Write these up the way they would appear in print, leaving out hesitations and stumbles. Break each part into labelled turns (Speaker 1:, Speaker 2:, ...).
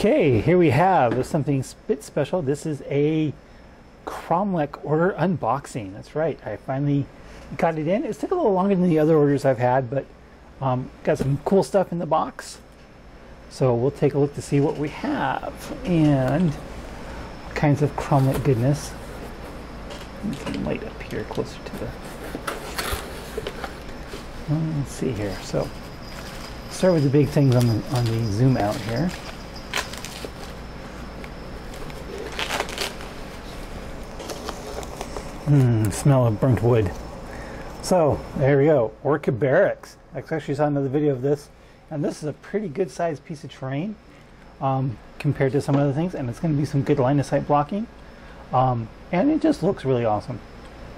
Speaker 1: Okay, here we have something a bit special. This is a Kromlech order unboxing. That's right, I finally got it in. It took a little longer than the other orders I've had, but got some cool stuff in the box. So we'll take a look to see what we have and all kinds of Kromlech goodness. Some light up here closer to the... Let's see here. So start with the big things on the zoom out here. Smell of burnt wood. So there we go, Orca barracks. I actually saw another video of this, and this is a pretty good sized piece of terrain compared to some other things, and it's going to be some good line of sight blocking, and it just looks really awesome.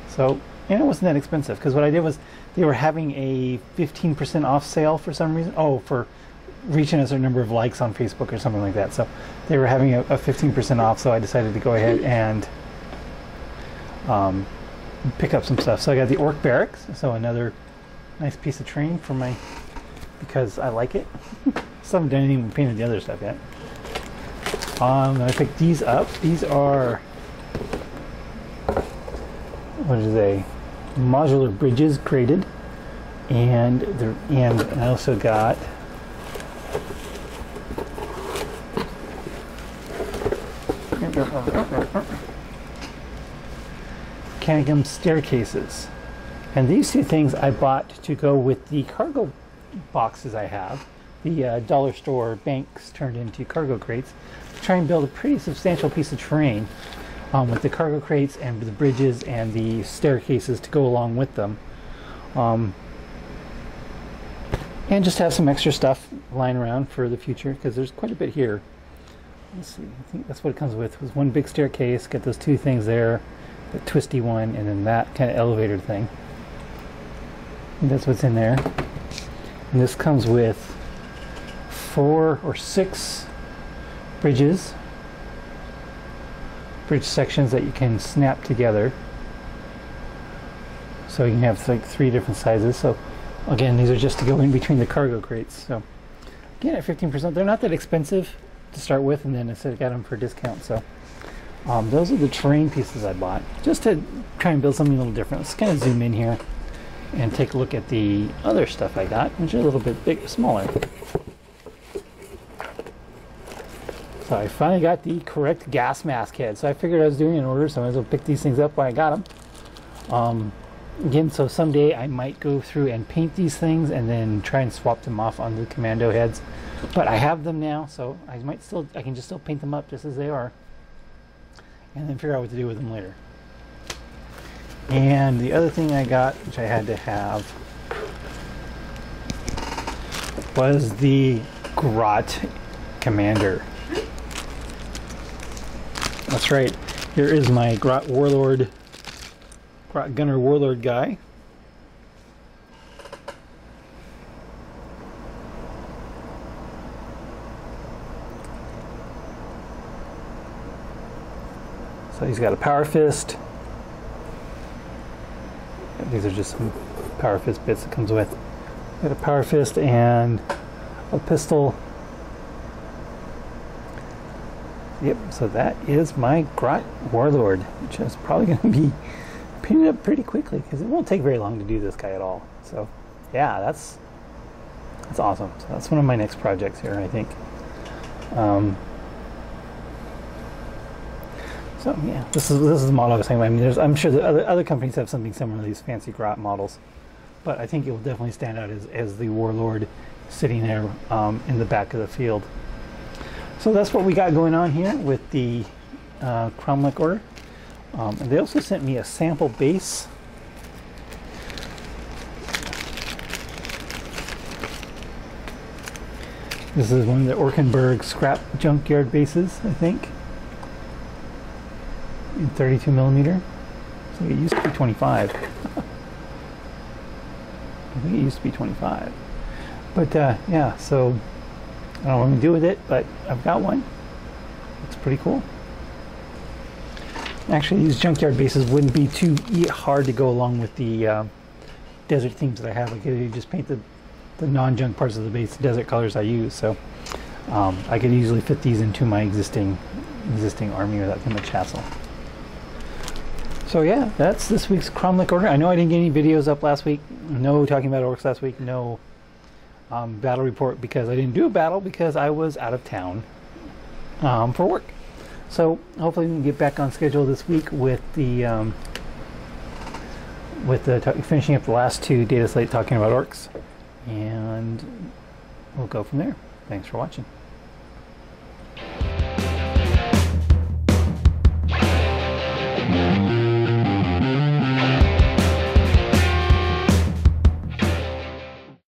Speaker 1: So, and it wasn't that expensive, because what I did was they were having a 15% off sale for some reason. Oh, for reaching a certain number of likes on Facebook or something like that. So they were having a 15% off, so I decided to go ahead and pick up some stuff. So I got the Orc barracks, so another nice piece of terrain for my, because I like it. Still haven't done anything with painting the other stuff yet. I picked these up. These are, what are they? Modular bridges created, and I also got Canigum staircases, and these two things I bought to go with the cargo boxes I have, the dollar store banks turned into cargo crates, to try and build a pretty substantial piece of terrain with the cargo crates and the bridges and the staircases to go along with them, and just have some extra stuff lying around for the future, because there's quite a bit here. Let's see, I think that's what it comes with, was one big staircase, get those two things there, the twisty one, and then that kind of elevator thing. And that's what's in there. And this comes with 4 or 6 bridge sections that you can snap together. So you can have like 3 different sizes. So again, these are just to go in between the cargo crates. So again, at 15%, they're not that expensive to start with, and then I said I got them for a discount. So those are the terrain pieces I bought, just to try and build something a little different. Let's kind of zoom in here and take a look at the other stuff I got, which is a little bit smaller. So I finally got the correct gas mask head. So I figured I was doing an order, so I might as well pick these things up when I got them. Again, so someday I might go through and paint these things and then try and swap them off on the commando heads. But I have them now, so I can just still paint them up just as they are, and then figure out what to do with them later. And the other thing I got, which I had to have, was the Grot Commander. That's right, here is my Grot Warlord, Grot Gunner Warlord guy. So he's got a power fist. These are just some power fist bits it comes with. Got a power fist and a pistol. Yep, so that is my Grot Warlord, which is probably going to be painted up pretty quickly, because it won't take very long to do this guy at all. So yeah, that's awesome. So that's one of my next projects here, I think. So yeah, this is the model I was saying. I mean, I'm sure that other companies have something similar to these fancy Grot models, but I think it will definitely stand out as the Warlord sitting there in the back of the field. So that's what we got going on here with the Kromlech order. And they also sent me a sample base. This is one of the Orkenberg scrap junkyard bases, I think. In 32mm. So it used to be 25. I think it used to be 25. But yeah, so I don't know what I'm going to do with it, but I've got one. Looks pretty cool. Actually, these junkyard bases wouldn't be too hard to go along with the desert themes that I have. I could just paint the non-junk parts of the base desert colors I use. So I could easily fit these into my existing army without too much hassle. So yeah, that's this week's Kromlech order. I know I didn't get any videos up last week. No talking about orcs last week. No battle report because I didn't do a battle because I was out of town for work. So hopefully we can get back on schedule this week with the finishing up the last 2 data slate talking about orcs, and we'll go from there. Thanks for watching.